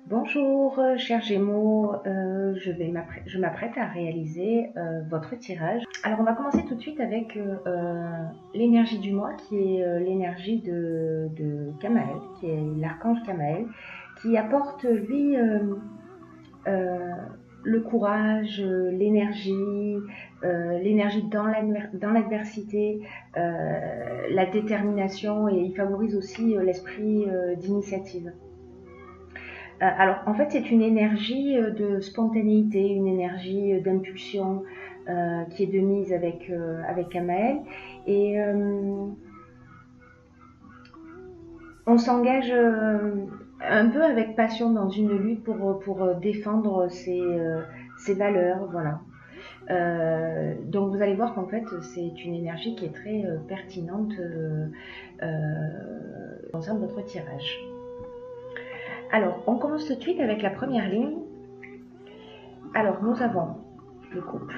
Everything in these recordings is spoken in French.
Bonjour, chers Gémeaux, je m'apprête à réaliser votre tirage. Alors on va commencer tout de suite avec l'énergie du mois qui est l'énergie de Kamaël, qui est l'archange Kamaël, qui apporte lui euh, le courage, l'énergie dans l'adversité, la détermination, et il favorise aussi l'esprit d'initiative. Alors, en fait, c'est une énergie de spontanéité, une énergie d'impulsion qui est de mise avec Amael. Et on s'engage un peu avec passion dans une lutte pour défendre ses valeurs, voilà. Donc vous allez voir qu'en fait c'est une énergie qui est très pertinente concernant votre tirage. Alors, on commence tout de suite avec la première ligne. Alors, nous avons le couple.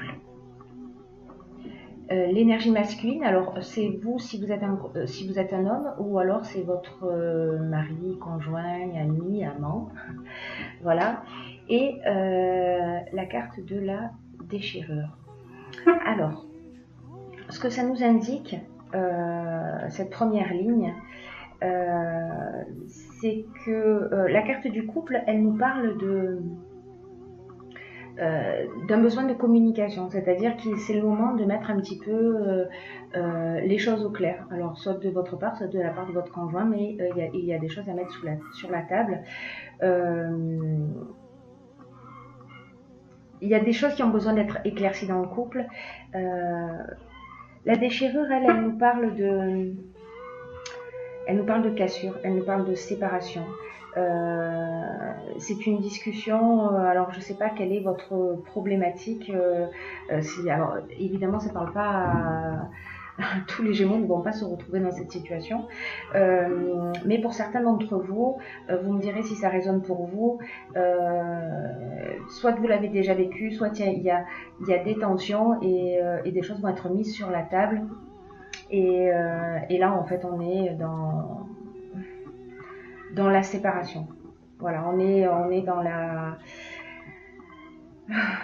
L'énergie masculine, alors c'est vous si vous êtes un homme, ou alors c'est votre mari, conjoint, ami, amant. Voilà. Et la carte de la déchirure. Alors, ce que ça nous indique, cette première ligne, c'est que la carte du couple, elle nous parle d'un besoin de communication, c'est-à-dire que c'est le moment de mettre un petit peu les choses au clair. Alors, soit de votre part, soit de la part de votre conjoint, mais il y a des choses à mettre sur la table. Il y a des choses qui ont besoin d'être éclaircies dans le couple. La déchirure, elle nous parle de cassure, elle nous parle de séparation. C'est une discussion, alors je ne sais pas quelle est votre problématique. Alors évidemment, ça ne parle pas tous les Gémeaux ne vont pas se retrouver dans cette situation. Mais pour certains d'entre vous, vous me direz si ça résonne pour vous. Soit vous l'avez déjà vécu, soit il y a des tensions et des choses vont être mises sur la table. Et là, en fait, on est dans la séparation. Voilà, on est dans la...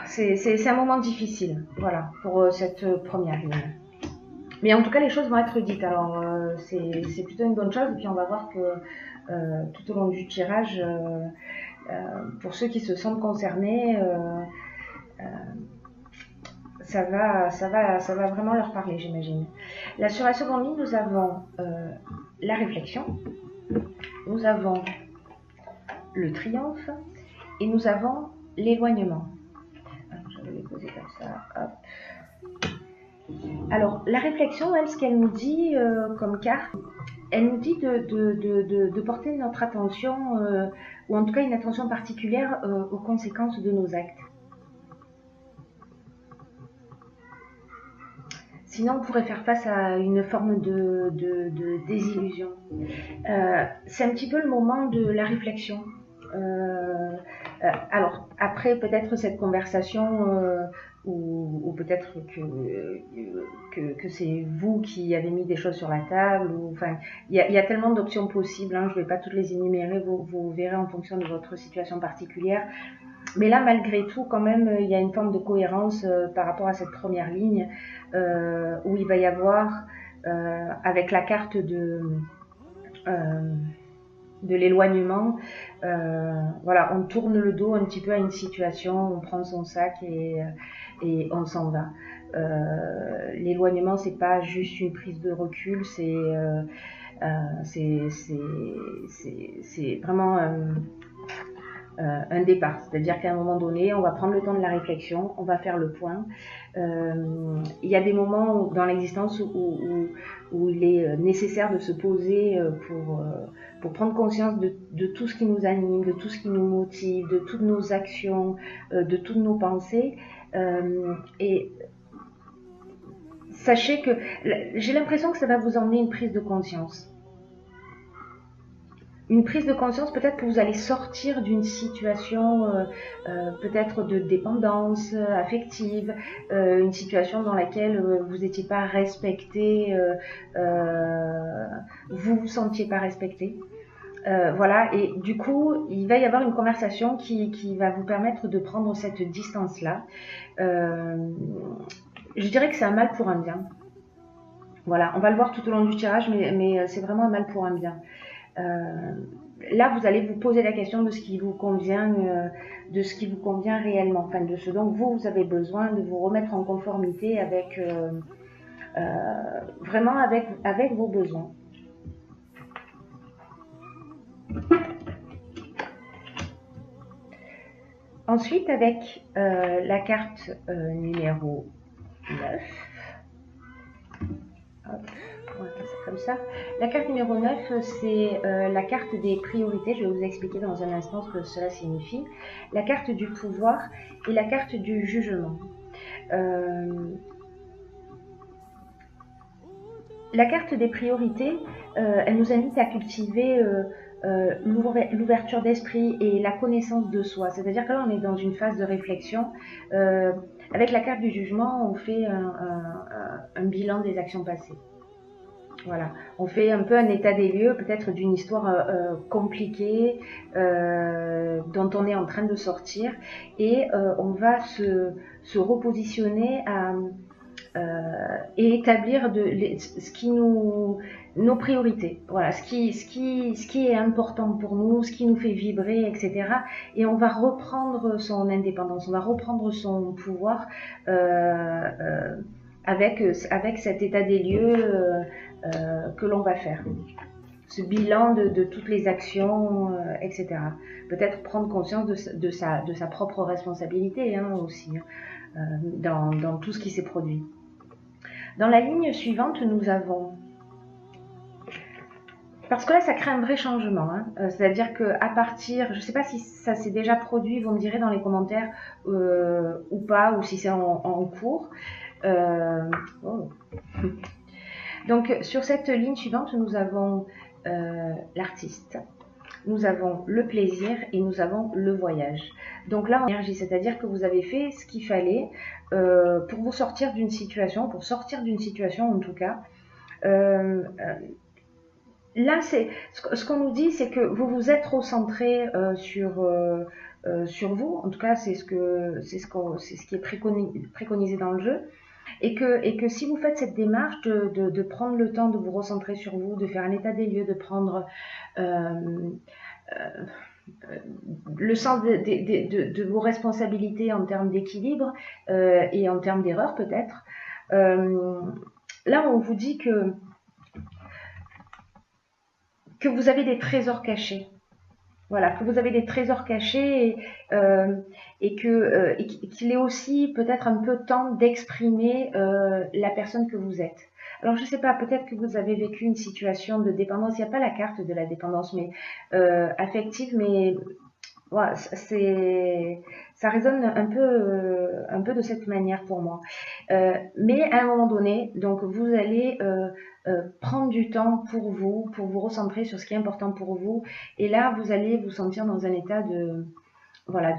C'est un moment difficile, voilà, pour cette première ligne. Mais en tout cas, les choses vont être dites. Alors, c'est plutôt une bonne chose. Et puis, on va voir que tout au long du tirage, pour ceux qui se sentent concernés, ça va vraiment leur parler, j'imagine. Là, sur la seconde ligne, nous avons la réflexion, nous avons le triomphe et nous avons l'éloignement. Je vais les poser comme ça. Hop. Alors, la réflexion, elle, ce qu'elle nous dit comme carte, elle nous dit de porter notre attention, ou en tout cas une attention particulière aux conséquences de nos actes. Sinon, on pourrait faire face à une forme de désillusion. C'est un petit peu le moment de la réflexion. Alors, après peut-être cette conversation, ou peut-être que c'est vous qui avez mis des choses sur la table. Enfin, il y a tellement d'options possibles, hein, je ne vais pas toutes les énumérer, vous verrez en fonction de votre situation particulière. Mais là, malgré tout, quand même, il y a une forme de cohérence par rapport à cette première ligne, où il va y avoir, avec la carte de l'éloignement, voilà, on tourne le dos un petit peu à une situation, on prend son sac et on s'en va. L'éloignement, c'est pas juste une prise de recul, c'est vraiment un départ. C'est-à-dire qu'à un moment donné, on va prendre le temps de la réflexion, on va faire le point. Il y a des moments dans l'existence où il est nécessaire de se poser pour prendre conscience de tout ce qui nous anime, de tout ce qui nous motive, de toutes nos actions, de toutes nos pensées. Et sachez que j'ai l'impression que ça va vous emmener une prise de conscience. Une prise de conscience, peut-être que vous allez sortir d'une situation peut-être de dépendance affective, une situation dans laquelle vous n'étiez pas respecté, vous vous sentiez pas respecté. Voilà, et du coup, il va y avoir une conversation qui va vous permettre de prendre cette distance-là. Je dirais que c'est un mal pour un bien. Voilà, on va le voir tout au long du tirage, mais c'est vraiment un mal pour un bien. Là, vous allez vous poser la question de ce qui vous convient, réellement, enfin de ce dont vous avez besoin, de vous remettre en conformité avec vraiment avec vos besoins. Ensuite, avec la carte numéro 9, hop, on va faire ça comme ça. La carte numéro 9, c'est la carte des priorités. Je vais vous expliquer dans un instant ce que cela signifie. La carte du pouvoir et la carte du jugement. La carte des priorités, elle nous invite à cultiver l'ouverture d'esprit et la connaissance de soi. C'est-à-dire que là, on est dans une phase de réflexion. Avec la carte du jugement, on fait un bilan des actions passées. Voilà, on fait un peu un état des lieux, peut-être d'une histoire compliquée dont on est en train de sortir, et on va se repositionner et établir nos priorités, voilà, ce qui est important pour nous, ce qui nous fait vibrer, etc. Et on va reprendre son indépendance, on va reprendre son pouvoir avec cet état des lieux que l'on va faire. Ce bilan de toutes les actions, etc. Peut-être prendre conscience de sa propre responsabilité aussi, dans tout ce qui s'est produit. Dans la ligne suivante, nous avons... Parce que là, ça crée un vrai changement. C'est-à-dire qu'à partir... Je ne sais pas si ça s'est déjà produit, vous me direz dans les commentaires ou pas, ou si c'est en cours. Oh. Donc, sur cette ligne suivante, nous avons l'artiste, nous avons le plaisir et nous avons le voyage. Donc là, en énergie, c'est-à-dire que vous avez fait ce qu'il fallait pour vous sortir d'une situation, en tout cas. Là, ce qu'on nous dit, c'est que vous vous êtes recentré sur vous. En tout cas, c'est ce qui est préconisé dans le jeu. Et que si vous faites cette démarche de prendre le temps de vous recentrer sur vous, de faire un état des lieux, de prendre le sens de vos responsabilités en termes d'équilibre et en termes d'erreur peut-être, là on vous dit que vous avez des trésors cachés. Voilà, que vous avez des trésors cachés et qu'il est aussi peut-être un peu temps d'exprimer la personne que vous êtes. Alors je ne sais pas, peut-être que vous avez vécu une situation de dépendance, il n'y a pas la carte de la dépendance, mais affective, mais voilà, ça résonne un peu de cette manière pour moi. Mais à un moment donné, donc vous allez prendre du temps pour vous recentrer sur ce qui est important pour vous. Et là, vous allez vous sentir dans un état de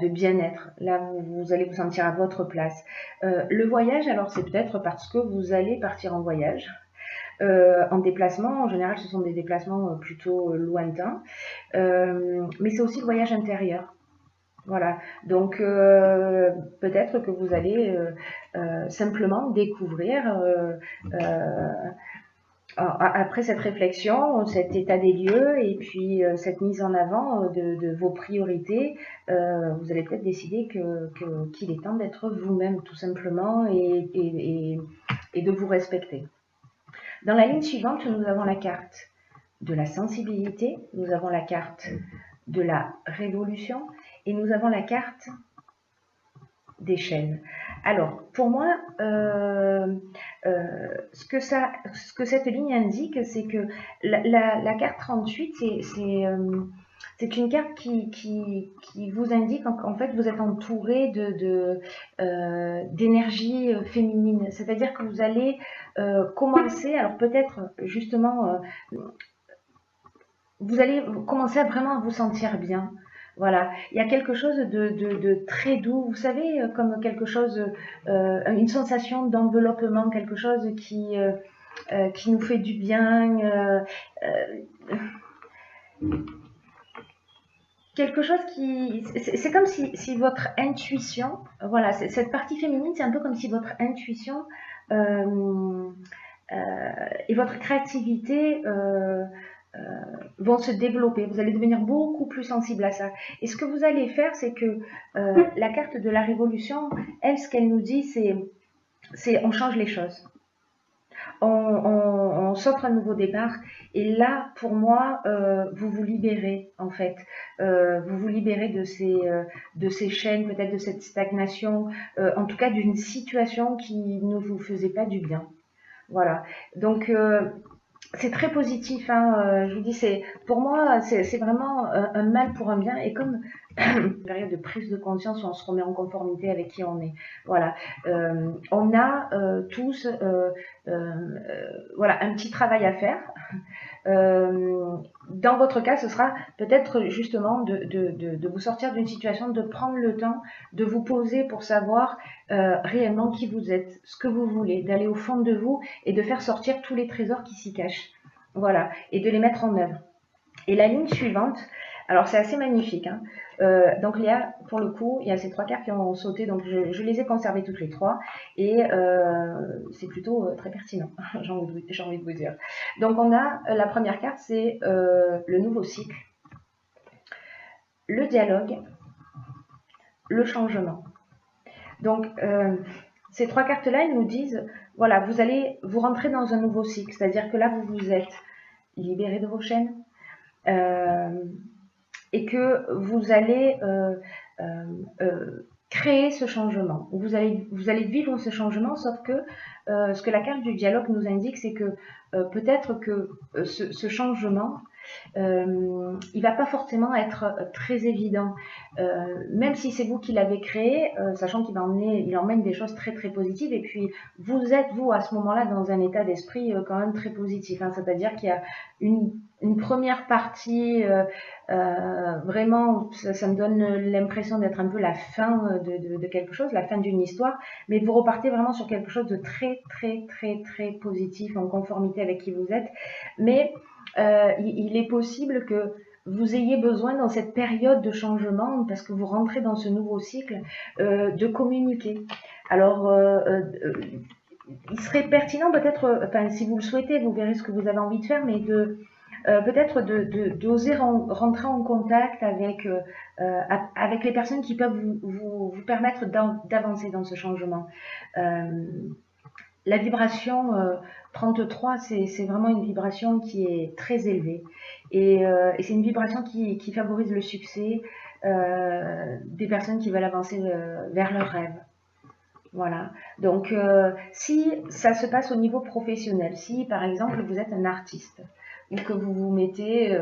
bien-être. Là, vous allez vous sentir à votre place. Le voyage, alors c'est peut-être parce que vous allez partir en voyage. En déplacement, en général, ce sont des déplacements plutôt lointains. Mais c'est aussi le voyage intérieur. Voilà, donc peut-être que vous allez simplement découvrir, après cette réflexion, cet état des lieux et puis cette mise en avant de vos priorités, vous allez peut-être décider qu'il est temps d'être vous-même tout simplement et de vous respecter. Dans la ligne suivante, nous avons la carte de la sensibilité, nous avons la carte de la révolution et nous avons la carte des chaînes. Alors, pour moi, ce que cette ligne indique, c'est que la carte 38, c'est une carte qui vous indique qu'en fait, vous êtes entouré d'énergie féminine. C'est-à-dire que vous allez commencer, alors peut-être justement, vous allez commencer à vraiment vous sentir bien. Voilà, il y a quelque chose de très doux, vous savez, comme quelque chose, une sensation d'enveloppement, quelque chose qui nous fait du bien. quelque chose qui... C'est comme si votre intuition, voilà, cette partie féminine, c'est un peu comme si votre intuition euh, et votre créativité euh, vont se développer. Vous allez devenir beaucoup plus sensible à ça. Et ce que vous allez faire, c'est que la carte de la révolution, elle, ce qu'elle nous dit, c'est on change les choses. On s'offre un nouveau départ. Et là, pour moi, vous vous libérez, en fait. Vous vous libérez de ces chaînes, peut-être de cette stagnation, en tout cas d'une situation qui ne vous faisait pas du bien. Voilà. Donc, c'est très positif, hein, je vous dis, pour moi, c'est vraiment un mal pour un bien, et comme une période de prise de conscience où on se remet en conformité avec qui on est. Voilà, on a tous, voilà, un petit travail à faire. Dans votre cas, ce sera peut-être justement de vous sortir d'une situation, de prendre le temps de vous poser pour savoir réellement qui vous êtes, ce que vous voulez, d'aller au fond de vous et de faire sortir tous les trésors qui s'y cachent. Voilà, et de les mettre en œuvre. Et la ligne suivante, alors c'est assez magnifique, hein. Donc Léa, pour le coup, il y a ces 3 cartes qui ont sauté, donc je les ai conservées toutes les 3, et c'est plutôt très pertinent, j'ai envie de vous dire. Donc on a, la première carte, c'est le nouveau cycle, le dialogue, le changement. Donc ces 3 cartes-là, elles nous disent, voilà, vous allez vous rentrer dans un nouveau cycle, c'est-à-dire que là, vous vous êtes libéré de vos chaînes, et que vous allez créer ce changement. Vous allez vivre ce changement, sauf que ce que la carte du dialogue nous indique, c'est que peut-être que ce changement, il va pas forcément être très évident, même si c'est vous qui l'avez créé, sachant qu'il emmène des choses très très positives, et puis vous êtes, vous, à ce moment-là, dans un état d'esprit quand même très positif, hein, c'est-à-dire qu'il y a une première partie, vraiment, ça me donne l'impression d'être un peu la fin de quelque chose, la fin d'une histoire, mais vous repartez vraiment sur quelque chose de très très très très positif, en conformité avec qui vous êtes, mais il est possible que vous ayez besoin dans cette période de changement, parce que vous rentrez dans ce nouveau cycle, de communiquer. Alors, il serait pertinent peut-être, enfin si vous le souhaitez, vous verrez ce que vous avez envie de faire, mais peut-être d'oser rentrer en contact avec les personnes qui peuvent vous permettre d'avancer dans ce changement. La vibration 33, c'est vraiment une vibration qui est très élevée, et c'est une vibration qui favorise le succès des personnes qui veulent avancer vers leurs rêves. Voilà. Donc, si ça se passe au niveau professionnel, si par exemple vous êtes un artiste, ou que vous vous mettez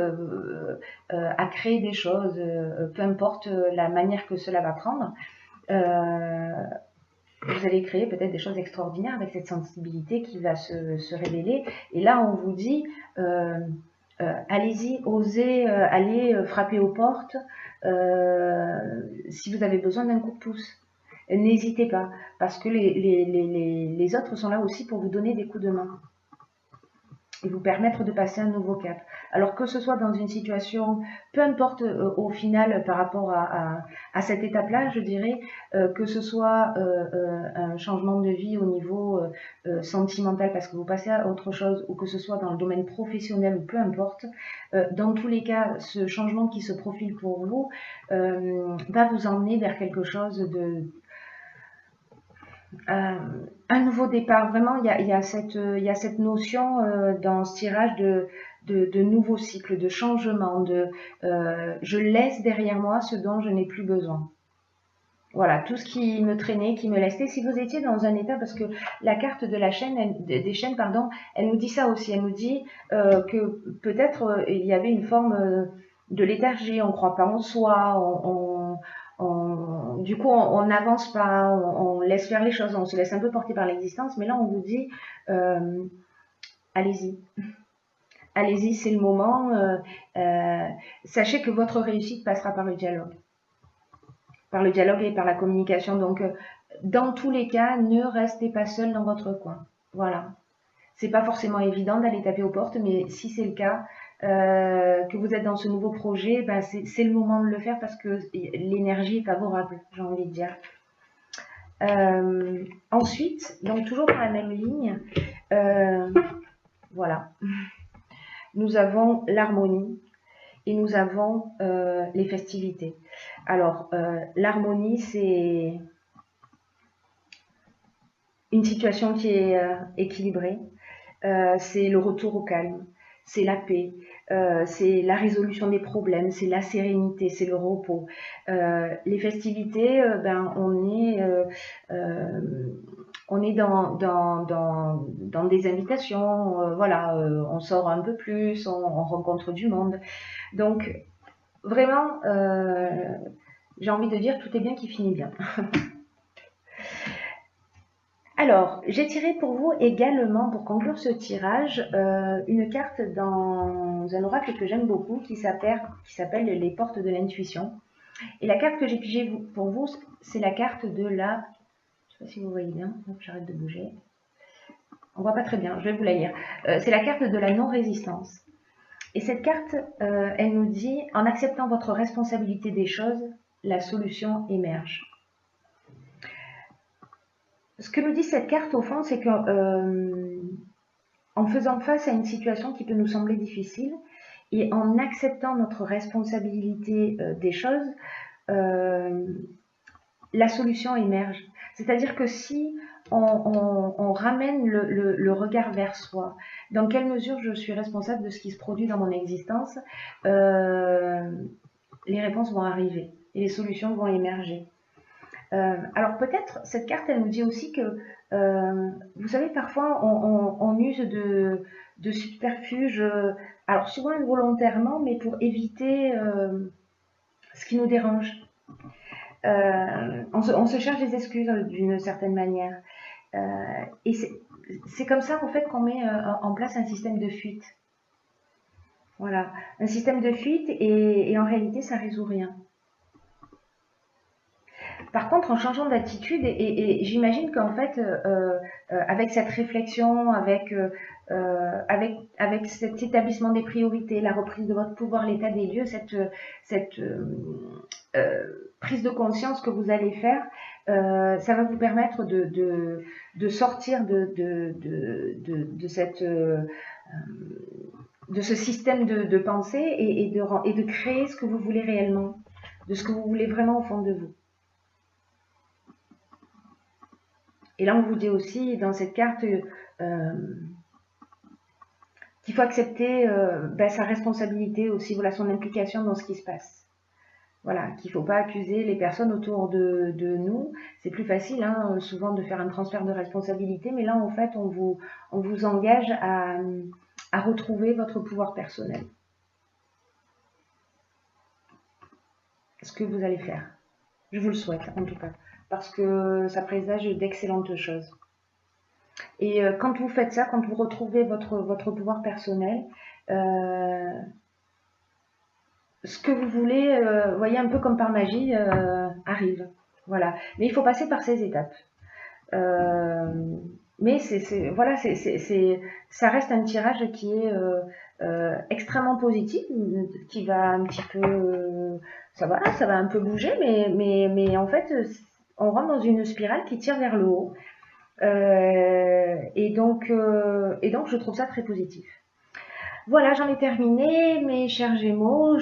à créer des choses, peu importe la manière que cela va prendre, vous allez créer peut-être des choses extraordinaires avec cette sensibilité qui va se révéler. Et là, on vous dit, allez-y, osez aller frapper aux portes si vous avez besoin d'un coup de pouce. N'hésitez pas, parce que les autres sont là aussi pour vous donner des coups de main et vous permettre de passer un nouveau cap. Alors que ce soit dans une situation, peu importe au final par rapport à cette étape-là, je dirais, que ce soit un changement de vie au niveau sentimental parce que vous passez à autre chose, ou que ce soit dans le domaine professionnel, ou peu importe, dans tous les cas, ce changement qui se profile pour vous va vous emmener vers quelque chose de... un nouveau départ. Vraiment, il y a cette notion dans ce tirage de nouveau cycle, de changement, je laisse derrière moi ce dont je n'ai plus besoin. Voilà, tout ce qui me traînait, qui me laissait. Si vous étiez dans un état, parce que la carte de la chaîne, des chaînes, pardon, elle nous dit ça aussi. Elle nous dit que peut-être il y avait une forme de léthargie, on ne croit pas en soi, du coup, on n'avance pas, on laisse faire les choses, on se laisse un peu porter par l'existence. Mais là, on vous dit, allez-y. Allez-y, c'est le moment. Sachez que votre réussite passera par le dialogue. Par le dialogue et par la communication. Donc, dans tous les cas, ne restez pas seul dans votre coin. Voilà. C'est pas forcément évident d'aller taper aux portes, mais si c'est le cas, que vous êtes dans ce nouveau projet, ben c'est le moment de le faire parce que l'énergie est favorable, j'ai envie de dire. Ensuite, donc toujours dans la même ligne, voilà, nous avons l'harmonie et nous avons les festivités. Alors, l'harmonie, c'est une situation qui est équilibrée, c'est le retour au calme, c'est la paix, c'est la résolution des problèmes, c'est la sérénité, c'est le repos. Les festivités, ben, on est dans des invitations, voilà, on sort un peu plus, on rencontre du monde. Donc, vraiment, j'ai envie de dire, tout est bien qui finit bien. Alors, j'ai tiré pour vous également, pour conclure ce tirage, une carte dans un oracle que j'aime beaucoup qui s'appelle les portes de l'intuition. Et la carte que j'ai pigée pour vous, c'est la carte de la... Je ne sais pas si vous voyez bien, j'arrête de bouger. On ne voit pas très bien, je vais vous la lire. C'est la carte de la non-résistance. Et cette carte, elle nous dit, en acceptant votre responsabilité des choses, la solution émerge. Ce que nous dit cette carte, au fond, c'est que en faisant face à une situation qui peut nous sembler difficile et en acceptant notre responsabilité des choses, la solution émerge. C'est-à-dire que si on ramène le regard vers soi, dans quelle mesure je suis responsable de ce qui se produit dans mon existence, les réponses vont arriver et les solutions vont émerger. Alors peut-être, cette carte, elle nous dit aussi que, vous savez, parfois on use de subterfuges, alors souvent involontairement, mais pour éviter ce qui nous dérange. On se cherche des excuses d'une certaine manière. Et c'est comme ça, en fait, qu'on met en place un système de fuite. Voilà, un système de fuite et en réalité, ça résout rien. Par contre, en changeant d'attitude, et j'imagine qu'en fait, avec cette réflexion, avec cet établissement des priorités, la reprise de votre pouvoir, l'état des lieux, cette prise de conscience que vous allez faire, ça va vous permettre de sortir de ce système de pensée et de créer ce que vous voulez réellement, de ce que vous voulez vraiment au fond de vous. Et là, on vous dit aussi dans cette carte qu'il faut accepter sa responsabilité aussi, voilà, son implication dans ce qui se passe. Voilà, qu'il ne faut pas accuser les personnes autour de nous. C'est plus facile, hein, souvent, de faire un transfert de responsabilité, mais là, en fait, on vous engage à retrouver votre pouvoir personnel. Ce que vous allez faire. Je vous le souhaite, en tout cas, parce que ça présage d'excellentes choses. Et quand vous faites ça, quand vous retrouvez votre pouvoir personnel, ce que vous voulez, voyez, un peu comme par magie, arrive. Voilà. Mais il faut passer par ces étapes. Mais voilà, ça reste un tirage qui est extrêmement positif, qui va un petit peu, ça va un peu bouger, mais en fait, on rentre dans une spirale qui tire vers le haut. Et donc, je trouve ça très positif. Voilà, j'en ai terminé, mes chers Gémeaux.